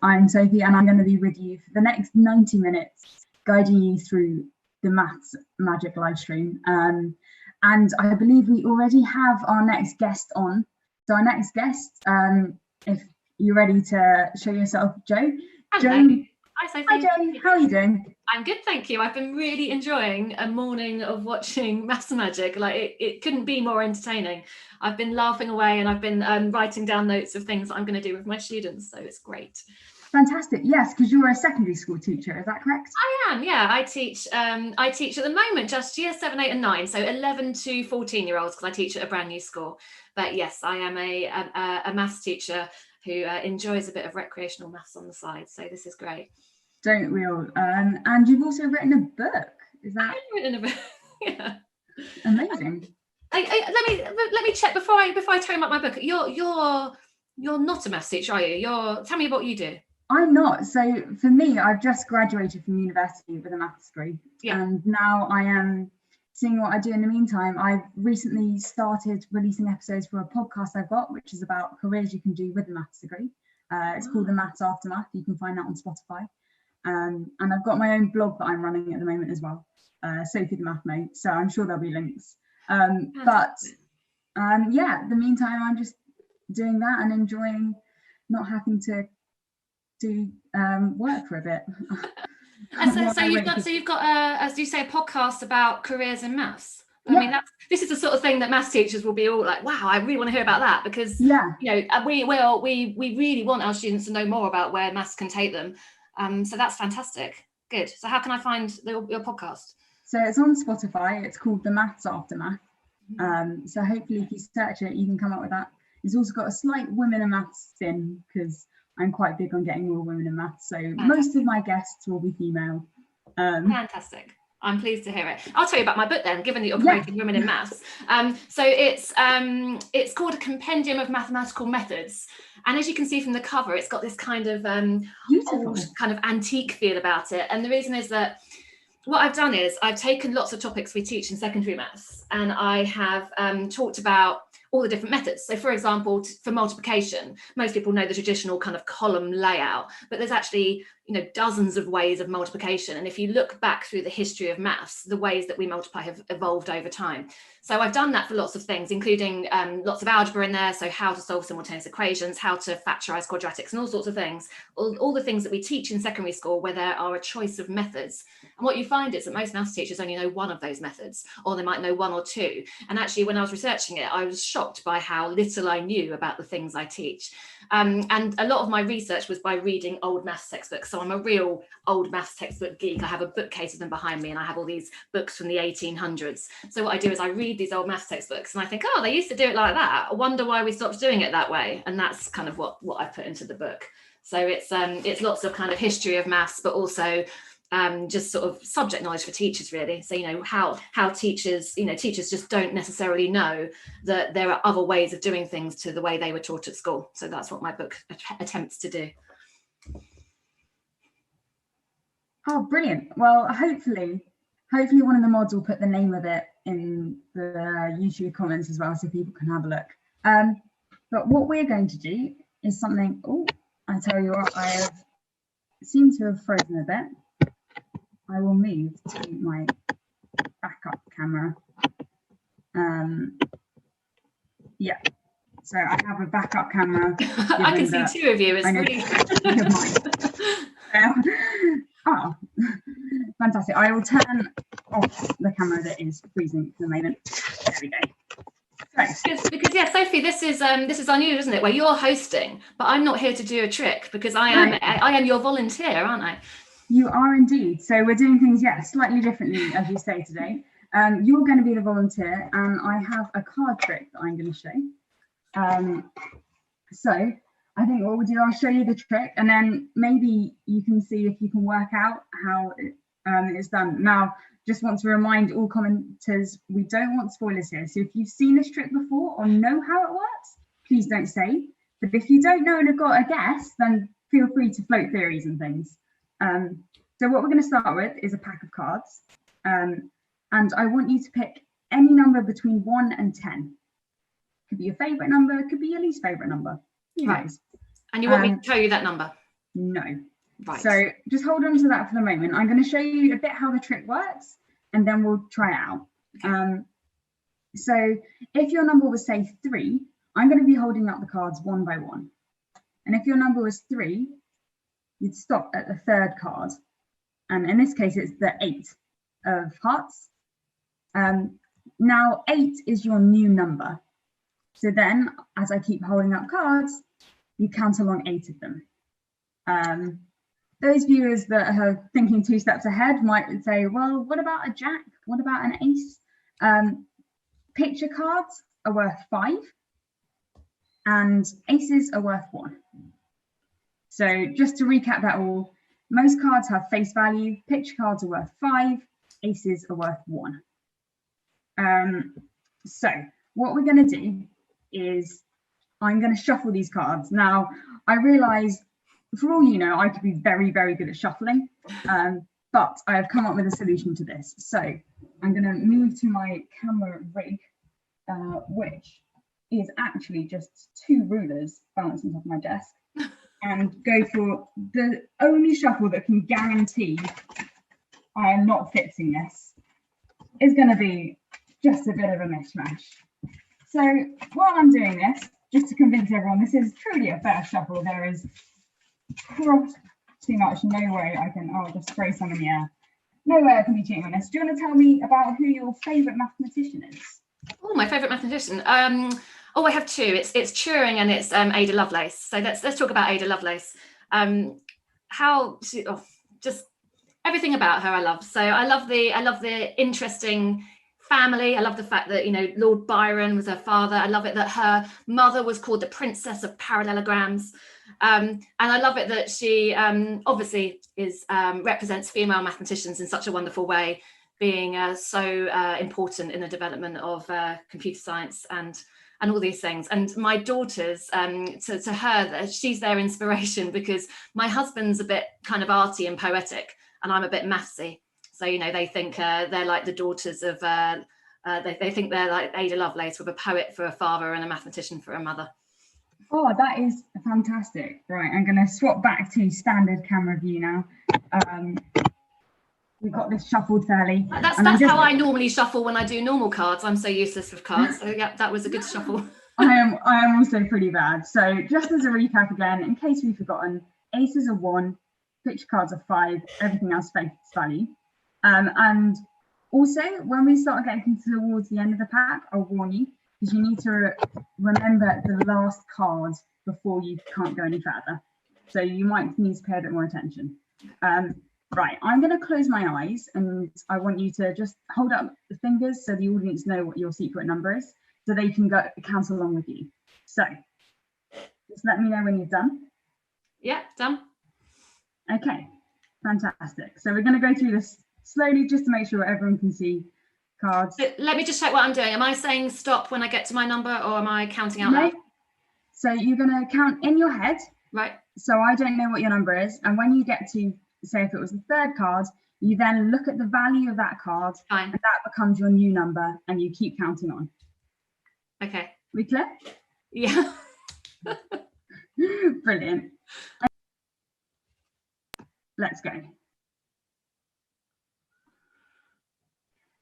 I'm Sophie, and I'm going to be with you for the next 90 minutes, guiding you through the Maths Magic live stream. And I believe we already have our next guest on. So our next guest, if you're ready to show yourself, Jo. Hello. Hi, Sophie. Hi, Jo. How are you doing? I'm good, thank you. I've been really enjoying a morning of watching Maths Magic. Like it couldn't be more entertaining. I've been laughing away, and I've been writing down notes of things that I'm going to do with my students. So it's great. Fantastic. Yes, because you're a secondary school teacher, is that correct? I am, yeah. I teach at the moment just year 7, 8 and 9, so 11 to 14-year-olds, because I teach at a brand new school. But yes, I am a maths teacher who enjoys a bit of recreational maths on the side. So this is great. Don't we all? And you've also written a book. Is that? I've written a book. Yeah. Amazing. Let me check before I tell you about my book. You're not a maths teacher, are you? Tell me what you do. I'm not. So for me, I've just graduated from university with a maths degree, and now I am seeing what I do in the meantime. I've recently started releasing episodes for a podcast I've got, which is about careers you can do with a maths degree. It's called The Maths Aftermath. You can find that on Spotify. And I've got my own blog that I'm running at the moment as well, Sophie the Math Mate. So I'm sure there'll be links. The meantime, I'm just doing that and enjoying not having to do work for a bit. So you've got as you say, a podcast about careers in maths. I mean, this is the sort of thing that maths teachers will be all like, wow, I really want to hear about that, because we really want our students to know more about where maths can take them. So that's fantastic. Good. So how can I find your podcast? So it's on Spotify. It's called The Maths Aftermath. So hopefully if you search it, you can come up with that. It's also got a slight women in maths spin, because I'm quite big on getting more women in maths. So most of my guests will be female. Fantastic. I'm pleased to hear it. I'll tell you about my book then, given that you're promoting women in maths. So it's called A Compendium of Mathematical Methods. And as you can see from the cover, it's got this kind of old, kind of antique feel about it. And the reason is that what I've done is I've taken lots of topics we teach in secondary maths, and I have talked about all the different methods. So for example, for multiplication, most people know the traditional kind of column layout, but there's actually, dozens of ways of multiplication. And if you look back through the history of maths, the ways that we multiply have evolved over time. So I've done that for lots of things, including lots of algebra in there. So how to solve simultaneous equations, how to factorize quadratics, and all sorts of things, all the things that we teach in secondary school, where there are a choice of methods. And what you find is that most maths teachers only know one of those methods, or they might know one or two. And actually, when I was researching it, I was shocked by how little I knew about the things I teach. And a lot of my research was by reading old maths textbooks. So I'm a real old maths textbook geek. I have a bookcase of them behind me, and I have all these books from the 1800s. So what I do is I read these old maths textbooks, and I think, oh, they used to do it like that. I wonder why we stopped doing it that way. And that's kind of what I put into the book. So it's lots of kind of history of maths, but also just sort of subject knowledge for teachers, really. So how teachers just don't necessarily know that there are other ways of doing things to the way they were taught at school. So that's what my book attempts to do. Oh, brilliant. Well, hopefully one of the mods will put the name of it in the YouTube comments as well, so people can have a look. But what we're going to do is something, I tell you what, I seem to have frozen a bit. I will move to my backup camera. So I have a backup camera. I can see two of you. It's really fantastic. I will turn off the camera that is freezing for the moment. There we go. Because Sophie, this is unusual, isn't it? Where you're hosting, but I'm not here to do a trick, because I am your volunteer, aren't I? You are indeed. So we're doing things, slightly differently, as you say today. You're going to be the volunteer, and I have a card trick that I'm going to show. So I think what we'll do, I'll show you the trick, and then maybe you can see if you can work out how it's done. Now, just want to remind all commenters, we don't want spoilers here. So if you've seen this trick before or know how it works, please don't say. But if you don't know and have got a guess, then feel free to float theories and things. So what we're going to start with is a pack of cards. And I want you to pick any number between 1 and 10. Could be your favourite number, could be your least favourite number. Right. And you want me to tell you that number? No. Right. So just hold on to that for the moment. I'm going to show you a bit how the trick works, and then we'll try it out. Okay. So if your number was, say, 3, I'm going to be holding up the cards one by one. And if your number was 3, you'd stop at the 3rd card. And in this case, it's the 8 of hearts. Now, 8 is your new number. So then, as I keep holding up cards, you count along 8 of them. Those viewers that are thinking 2 steps ahead might say, well, what about a jack? What about an ace? Picture cards are worth 5 and aces are worth 1. So just to recap that all, most cards have face value, picture cards are worth 5, aces are worth 1. So what we're going to do is I'm going to shuffle these cards. Now, I realise, for all you know, I could be very, very good at shuffling, but I have come up with a solution to this. So I'm going to move to my camera rig, which is actually just 2 rulers balanced on top of my desk, and go for the only shuffle that can guarantee I am not fixing this. Is going to be just a bit of a mishmash. So while I'm doing this, just to convince everyone this is truly a fair shuffle, there is pretty much no way I can, I'll just spray some in the air. No way I can be cheating on this. Do you want to tell me about who your favourite mathematician is? Oh, my favourite mathematician. I have 2. It's Turing and it's Ada Lovelace. So let's talk about Ada Lovelace. Just everything about her I love. So I love the interesting family. I love the fact that, you know, Lord Byron was her father. I love it that her mother was called the Princess of Parallelograms. And I love it that she obviously represents female mathematicians in such a wonderful way, being so important in the development of computer science and all these things. And my daughters, to her, she's their inspiration, because my husband's a bit kind of arty and poetic, and I'm a bit mathsy. So, you know, they think they're like the daughters of, they think they're like Ada Lovelace, with a poet for a father and a mathematician for a mother. Oh, that is fantastic. Right, I'm going to swap back to standard camera view now. We've got this shuffled fairly. That's how I normally shuffle when I do normal cards. I'm so useless with cards. So yeah, that was a good shuffle. I am also pretty bad. So just as a recap again, in case we've forgotten, aces are 1, picture cards are 5, everything else face value. And also, when we start getting towards the end of the pack, I'll warn you, because you need to remember the last card before you can't go any further. So you might need to pay a bit more attention. Right, I'm going to close my eyes, and I want you to just hold up the fingers so the audience know what your secret number is, so they can count along with you. So just let me know when you've done. Yeah, done. Okay, fantastic. So we're going to go through this slowly just to make sure everyone can see cards. Let me just check what I'm doing. Am I saying stop when I get to my number, or am I counting out loud? So you're going to count in your head. Right. So I don't know what your number is. And when you get to, say, if it was the 3rd card, you then look at the value of that card. Fine. And that becomes your new number, and you keep counting on. Okay. We clear? Yeah. Brilliant. Let's go.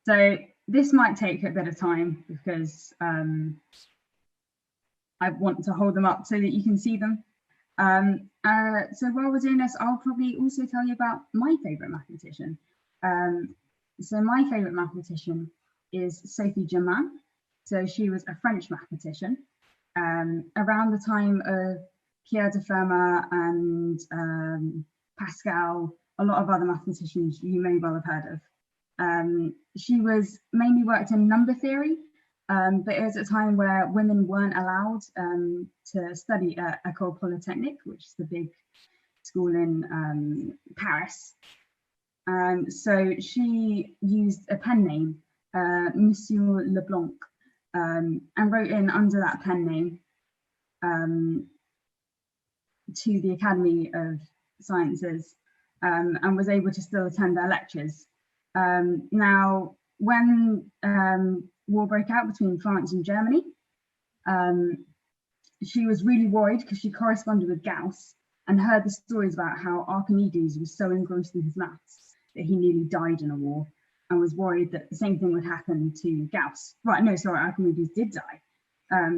So this might take a bit of time, because I want to hold them up so that you can see them. So while we're doing this, I'll probably also tell you about my favourite mathematician. So my favourite mathematician is Sophie Maclean. So she was a French mathematician around the time of Pierre de Fermat and Pascal, a lot of other mathematicians you may well have heard of. She was mainly worked in number theory, but it was a time where women weren't allowed to study at École Polytechnique, which is the big school in Paris. So she used a pen name, Monsieur Leblanc, and wrote in under that pen name to the Academy of Sciences, and was able to still attend their lectures. Now, when war broke out between France and Germany, she was really worried because she corresponded with Gauss, and heard the stories about how Archimedes was so engrossed in his maths that he nearly died in a war, and was worried that the same thing would happen to Gauss. Right, no, sorry, Archimedes did die.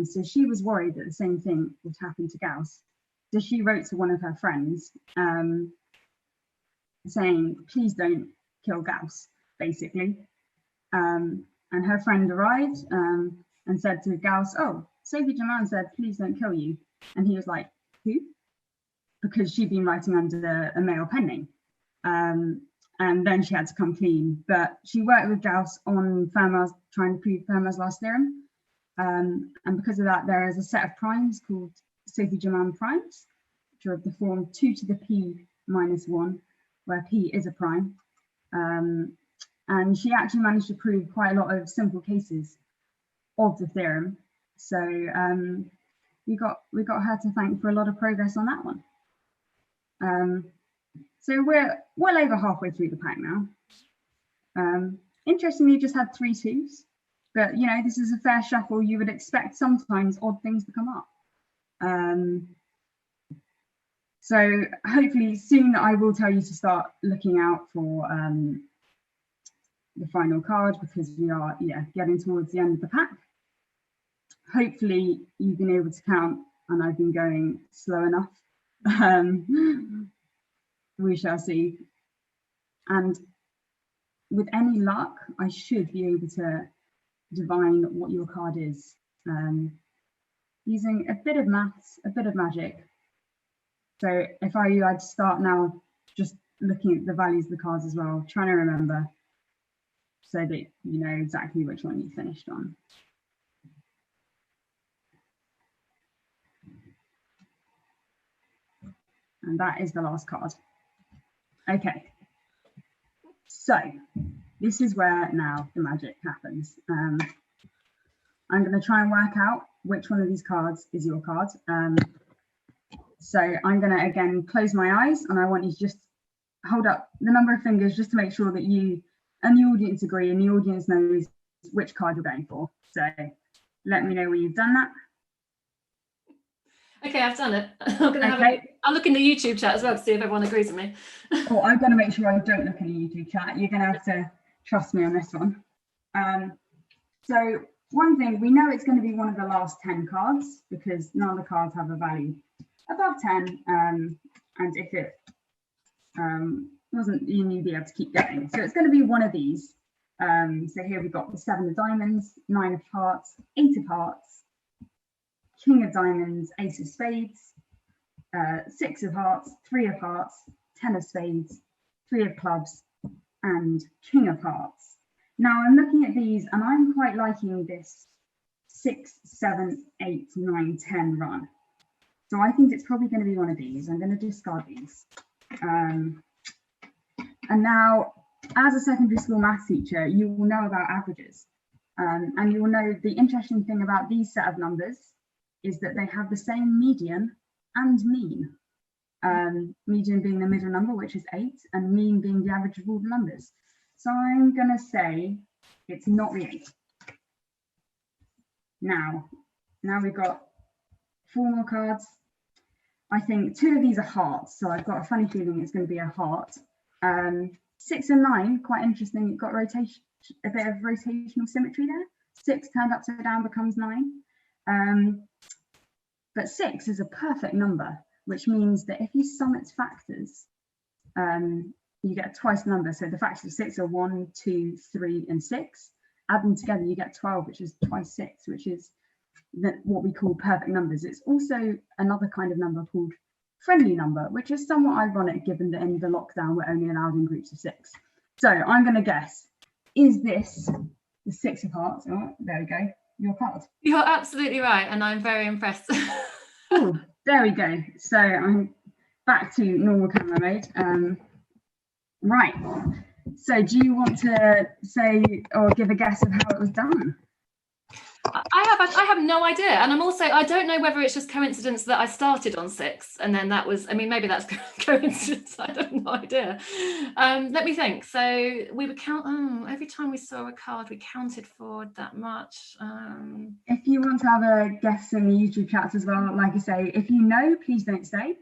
So she was worried that the same thing would happen to Gauss. So she wrote to one of her friends saying, please don't kill Gauss, basically. And her friend arrived and said to Gauss, oh, Sophie Maclean said, please don't kill you. And he was like, who? Because she'd been writing under a male pen name. And then she had to come clean. But she worked with Gauss on Fermat's, trying to prove Fermat's last theorem. And because of that, there is a set of primes called Sophie Maclean primes, which are of the form 2 to the p minus 1, where p is a prime. And she actually managed to prove quite a lot of simple cases of the theorem. So we got her to thank for a lot of progress on that one. So we're well over halfway through the pack now. Interestingly, just had 3 2s, but you know, this is a fair shuffle. You would expect sometimes odd things to come up. So hopefully soon I will tell you to start looking out for the final card, because we are getting towards the end of the pack. Hopefully you've been able to count and I've been going slow enough. We shall see. And with any luck, I should be able to divine what your card is, using a bit of maths, a bit of magic. So if I were you, I'd start now just looking at the values of the cards as well, trying to remember, so that you know exactly which one you finished on. And that is the last card. Okay, so this is where now the magic happens. I'm going to try and work out which one of these cards is your card. So I'm going to again close my eyes, and I want you to just hold up the number of fingers just to make sure that you and the audience agree and the audience knows which card you're going for. So let me know when you've done that. Okay, I've done it. I'll look in the YouTube chat as well to see if everyone agrees with me. Oh, I've got to make sure I don't look in the YouTube chat. You're going to have to trust me on this one. So one thing, we know it's going to be one of the last 10 cards, because none of the cards have a value above 10. And if it wasn't, you'd be able to keep going. So it's going to be one of these. So here we've got the 7 of diamonds, 9 of hearts, 8 of hearts, King of diamonds, Ace of spades, 6 of hearts, 3 of hearts, 10 of spades, 3 of clubs, and King of hearts. Now I'm looking at these and I'm quite liking this 6, 7, 8, 9, 10 run. So I think it's probably going to be one of these. I'm going to discard these. And now, as a secondary school maths teacher, you will know about averages. And you will know the interesting thing about these set of numbers is that they have the same median and mean. Median being the middle number, which is 8, and mean being the average of all the numbers. So I'm going to say it's not the 8. Now we've got 4 more cards. I think 2 of these are hearts, so I've got a funny feeling it's going to be a heart. 6 and 9, quite interesting. You've got rotation, a bit of rotational symmetry there. 6 turned upside down becomes 9. But 6 is a perfect number, which means that if you sum its factors, you get twice the number. So the factors of 6 are 1, 2, 3, and 6. Add them together, you get 12, which is twice 6, which is what we call perfect numbers. It's also another kind of number called friendly number, which is somewhat ironic given that in the lockdown we're only allowed in groups of 6. So I'm going to guess, is this the 6 of hearts? Oh, there we go, your card. You're absolutely right, and I'm very impressed. Oh, there we go. So I'm back to normal camera mode. Right. So do you want to say or give a guess of how it was done? I have no idea, and I don't know whether it's just coincidence that I started on 6 and then that was, I mean, maybe that's coincidence. I have no idea. Let me think. So we would count, every time we saw a card we counted forward that much. If you want to have a guess in the YouTube chats as well, like I say, if you know, please don't say.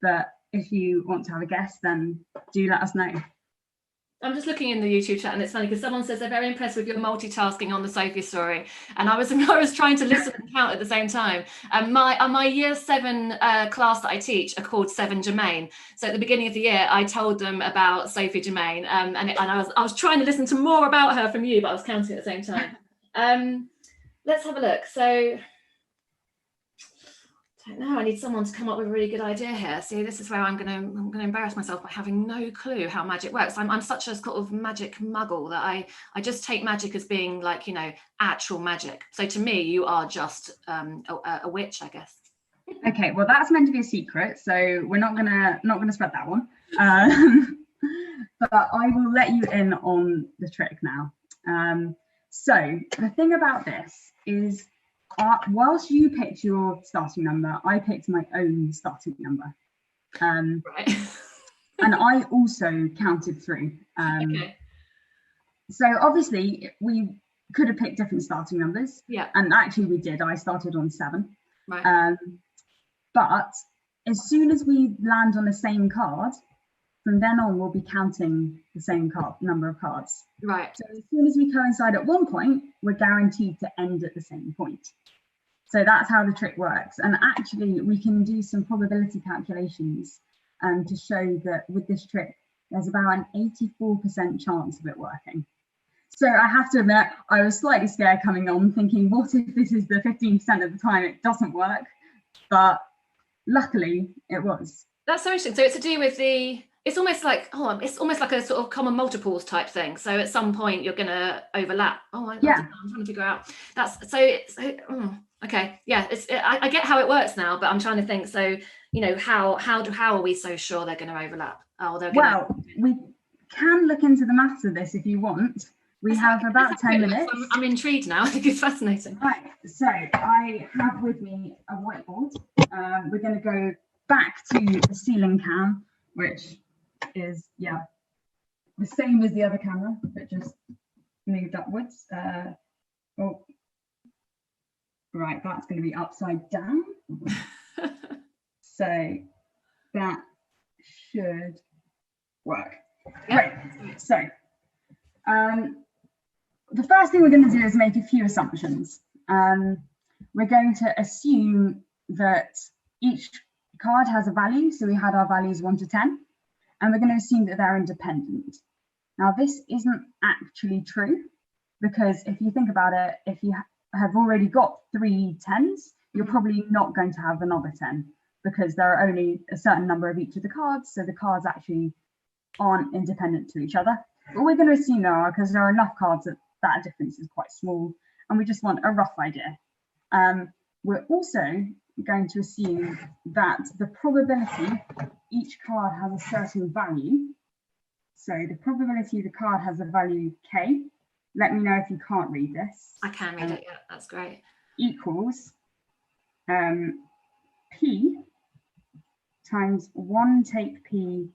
but if you want to have a guess, then do let us know. I'm just looking in the YouTube chat, and it's funny because someone says they're very impressed with your multitasking on the Sophie story, and I was trying to listen and count at the same time. My year 7 class that I teach are called 7 Germain. So at the beginning of the year, I told them about Sophie Germain, and I was trying to listen to more about her from you, but I was counting at the same time. Let's have a look. So, I don't know, I need someone to come up with a really good idea here. See, this is where I'm gonna embarrass myself by having no clue how magic works. I'm such a sort of magic muggle that I just take magic as being like, you know, actual magic. So to me, you are just a witch, I guess. Okay, well, that's meant to be a secret, so we're not gonna spread that one. But I will let you in on the trick now. So the thing about this is, whilst you picked your starting number, I picked my own starting number. Right. And I also counted through. Okay. So obviously we could have picked different starting numbers. Yeah. And actually we did. I started on 7. Right. But as soon as we land on the same card, from then on we'll be counting the same number of cards. Right. So as soon as we coincide at one point, we're guaranteed to end at the same point. So that's how the trick works. And actually we can do some probability calculations to show that with this trick, there's about an 84% chance of it working. So I have to admit, I was slightly scared coming on, thinking, what if this is the 15% of the time it doesn't work? But luckily it was. That's so interesting. So it's to do with it's almost like a sort of common multiples type thing. So at some point you're going to overlap. I'm trying to figure out. Okay. Yeah. I get how it works now, but I'm trying to think. So, you know, how are we so sure they're going to overlap? We can look into the maths of this if you want. We have about 10 minutes. I'm intrigued now. I think it's fascinating. Right. So I have with me a whiteboard. We're going to go back to the ceiling cam, which is the same as the other camera, but just moved upwards. Right, that's going to be upside down. So that should work. Yep. Right. So the first thing we're going to do is make a few assumptions. We're going to assume that each card has a value. So we had our values 1 to 10. And we're going to assume that they're independent. Now, this isn't actually true, because if you think about it, if you have already got 3 10s, you're probably not going to have another 10, because there are only a certain number of each of the cards. So the cards actually aren't independent to each other. But we're going to assume there are, because there are enough cards that difference is quite small, and we just want a rough idea. We're also going to assume that the probability each card has a certain value. So the probability the card has a value K. Let me know if you can't read this. I can read it, yeah, that's great. Equals P times 1 take P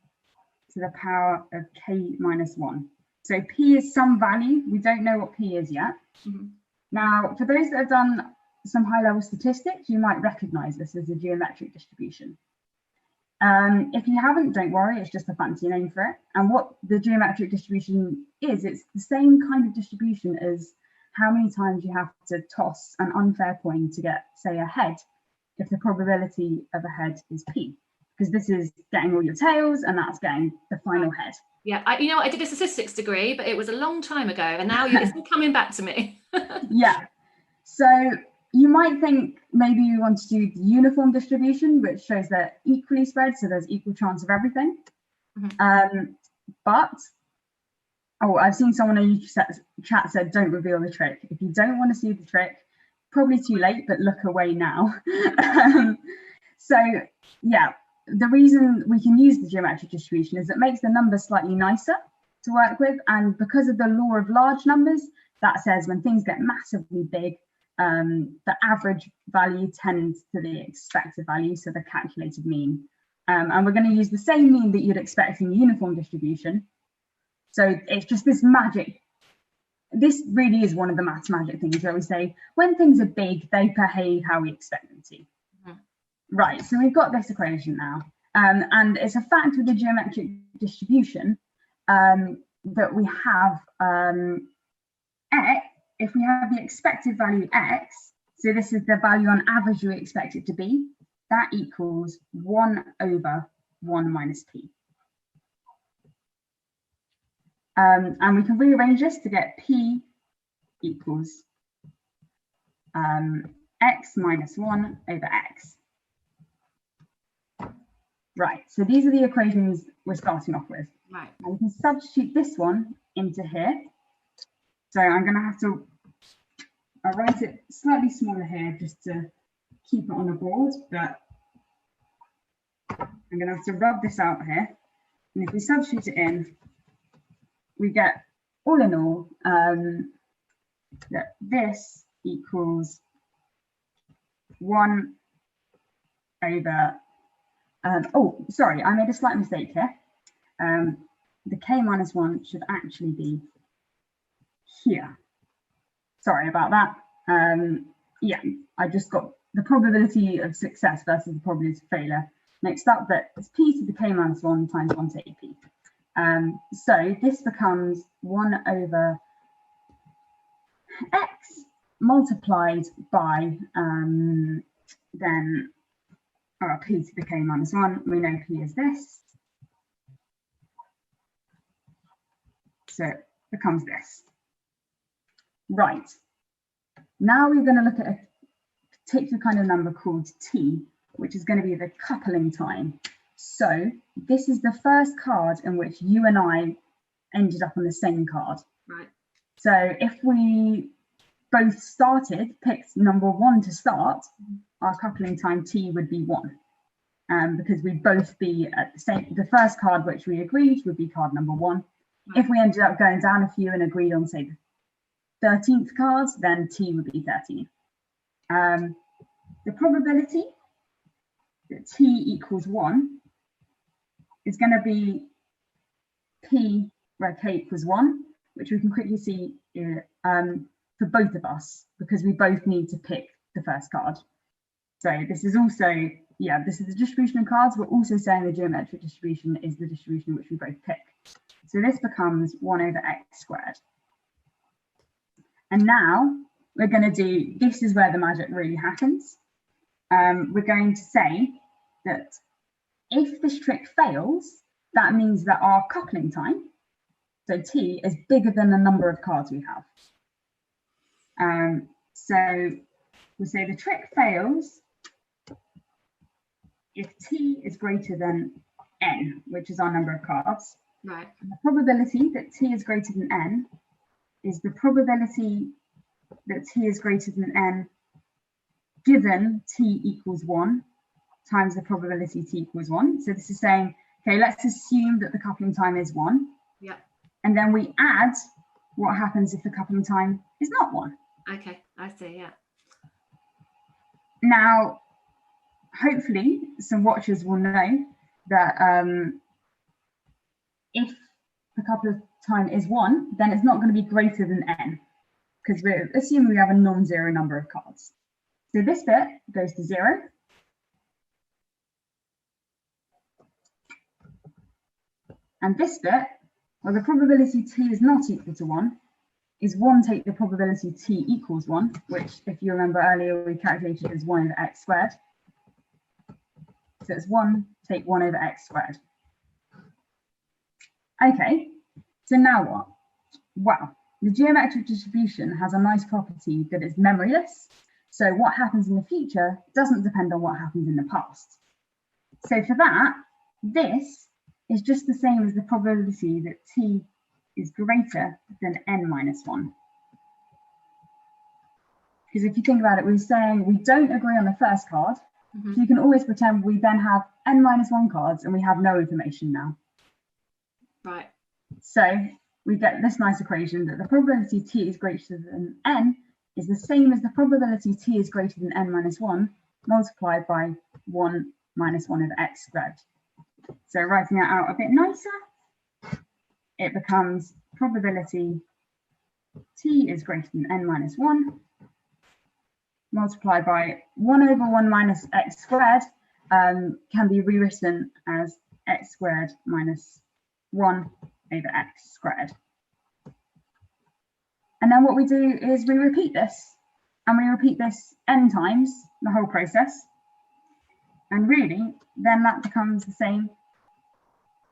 to the power of K minus 1. So P is some value. We don't know what P is yet. Mm-hmm. Now, for those that have done some high-level statistics, you might recognize this as a geometric distribution. If you haven't, don't worry, it's just a fancy name for it. And what the geometric distribution is, it's the same kind of distribution as how many times you have to toss an unfair coin to get, say, a head, if the probability of a head is P. Because this is getting all your tails, and that's getting the final head. Yeah, I did a statistics degree, but it was a long time ago, and now it's all coming back to me. Yeah, so you might think maybe you want to do the uniform distribution, which shows they're equally spread, so there's equal chance of everything. Mm-hmm. I've seen someone in YouTube chat said, don't reveal the trick. If you don't want to see the trick, probably too late, but look away now. So yeah, the reason we can use the geometric distribution is it makes the numbers slightly nicer to work with. And because of the law of large numbers, that says when things get massively big, the average value tends to the expected value, so the calculated mean. And we're going to use the same mean that you'd expect in uniform distribution. So it's just this magic. This really is one of the maths magic things where we say, when things are big, they behave how we expect them to. Mm-hmm. Right, so we've got this equation now. And it's a fact of the geometric distribution that we have x, if we have the expected value x, so this is the value on average we expect it to be, that equals 1 over 1 minus p. And we can rearrange this to get p equals x minus 1 over x. Right, so these are the equations we're starting off with. Right. And we can substitute this one into here. So I'm going to have to, I'll write it slightly smaller here just to keep it on the board, but I'm going to have to rub this out here. And if we substitute it in, we get, all in all, that this equals 1 over, oh, sorry, I made a slight mistake here. The k minus 1 should actually be here. Sorry about that. Yeah, I just got the probability of success versus the probability of failure mixed up, but it's p to the k minus 1 times 1 to ap. So this becomes 1 over x multiplied by then p to the k minus 1. We know p is this. So it becomes this. Right. Now we're going to look at a particular kind of number called t, which is going to be the coupling time. So this is the first card in which you and I ended up on the same card. Right. So if we both picked number 1 to start, our coupling time t would be 1. Because we'd both be at the first card which we agreed would be card number 1. Right. If we ended up going down a few and agreed on, say, the 13th card, then t would be 13. The probability that t equals 1 is going to be p where k equals 1, which we can quickly see for both of us, because we both need to pick the first card. So this is also, yeah, this is the distribution of cards. We're also saying the geometric distribution is the distribution which we both pick. So this becomes 1 over x squared. And now we're going to do, this is where the magic really happens. We're going to say that if this trick fails, that means that our coupling time, so t, is bigger than the number of cards we have. So we'll say the trick fails if t is greater than n, which is our number of cards. Right. And the probability that t is greater than n is the probability that t is greater than n given t equals 1 times the probability t equals 1. So this is saying, okay, let's assume that the coupling time is 1. Yeah. And then we add what happens if the coupling time is not 1. Okay, I see, yeah. Now, hopefully some watchers will know that if the coupling time is 1, then it's not going to be greater than n, because we're assuming we have a non-zero number of cards. So this bit goes to 0. And this bit, well, the probability t is not equal to 1, is 1 take the probability t equals 1, which, if you remember earlier, we calculated as 1 over x squared. So it's 1 take 1 over x squared. Okay, so now what? Well, the geometric distribution has a nice property that it's memoryless. So what happens in the future doesn't depend on what happens in the past. So for that, this is just the same as the probability that t is greater than n minus 1. Because if you think about it, we're saying we don't agree on the first card. So you can always pretend we then have n minus 1 cards and we have no information now. Right. So we get this nice equation that the probability t is greater than n is the same as the probability t is greater than n minus 1 multiplied by 1 minus 1 over x squared. So writing that out a bit nicer, it becomes probability t is greater than n minus 1 multiplied by 1 over 1 minus x squared. can be rewritten as x squared minus 1 over x squared. And then what we do is we repeat this, and we repeat this n times, the whole process. And really, then that becomes the same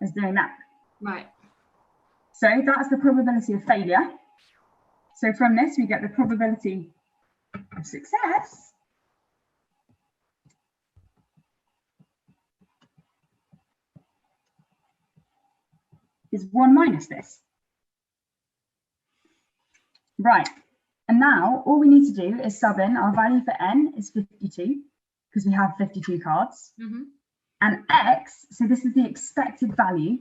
as doing that. Right. So that's the probability of failure. So from this, we get the probability of success is 1 minus this. Right, and now all we need to do is sub in our value for n is 52, because we have 52 cards. And x, so this is the expected value.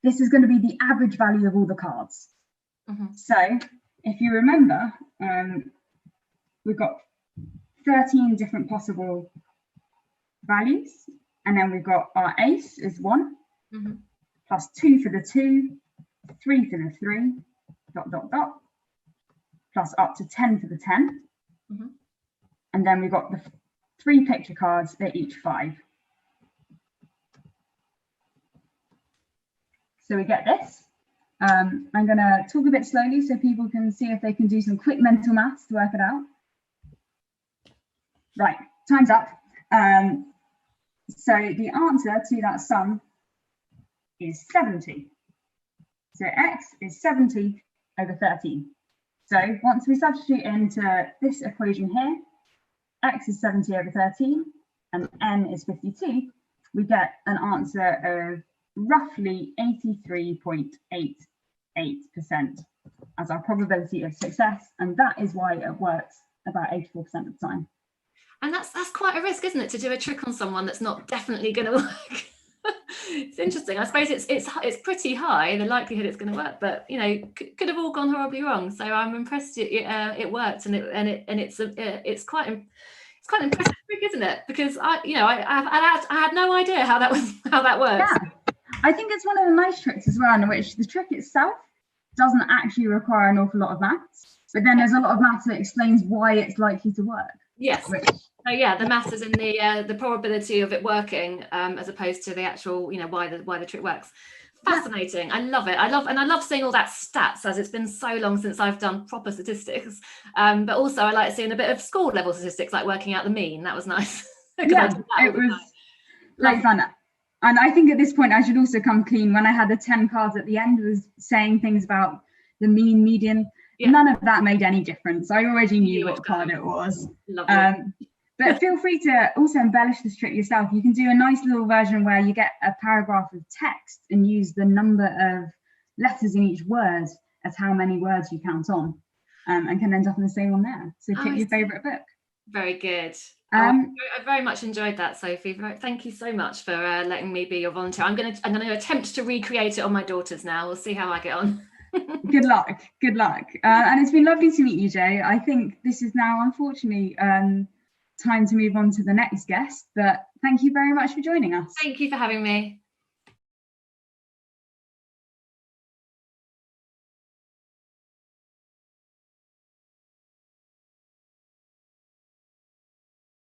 This is going to be the average value of all the cards. So if you remember, we've got 13 different possible values, and then we've got our ace is 1, plus 2 for the 2, 3 for the 3, ... plus up to 10 for the 10. And then we've got the 3 picture cards, they're each 5. So we get this. I'm going to talk a bit slowly so people can see if they can do some quick mental maths to work it out. Right, time's up. So the answer to that sum is 70. So x is 70 over 13. So once we substitute into this equation here, x is 70 over 13 and n is 52, we get an answer of roughly 83.88% as our probability of success, and that is why it works about 84% of the time. And that's quite a risk, isn't it, to do a trick on someone that's not definitely going to work? It's interesting. I suppose it's pretty high, the likelihood it's going to work, but you know, could have all gone horribly wrong. So I'm impressed it worked, and it's quite an impressive trick, isn't it? Because I had no idea how that works. Yeah, I think it's one of the nice tricks as well, in which the trick itself doesn't actually require an awful lot of maths, but then there's a lot of maths that explains why it's likely to work. Yes. So yeah, the maths is in the probability of it working, as opposed to the actual, you know, why the trick works. Fascinating. I love it. I love seeing all that stats, as it's been so long since I've done proper statistics. But also I like seeing a bit of school level statistics, like working out the mean. That was nice. Yeah, it was great fun. And I think at this point I should also come clean. When I had the 10 cards at the end, was saying things about the mean, median. Yeah. None of that made any difference. I already knew which card it was. But feel free to also embellish this trick yourself. You can do a nice little version where you get a paragraph of text and use the number of letters in each word as how many words you count on, and can end up in the same one there. So pick your favourite book. Very good. I very much enjoyed that, Sophie. Thank you so much for letting me be your volunteer. I'm going to attempt to recreate it on my daughters now. We'll see how I get on. Good luck. And it's been lovely to meet you, Joe. I think this is now, unfortunately, time to move on to the next guest, but thank you very much for joining us. Thank you for having me.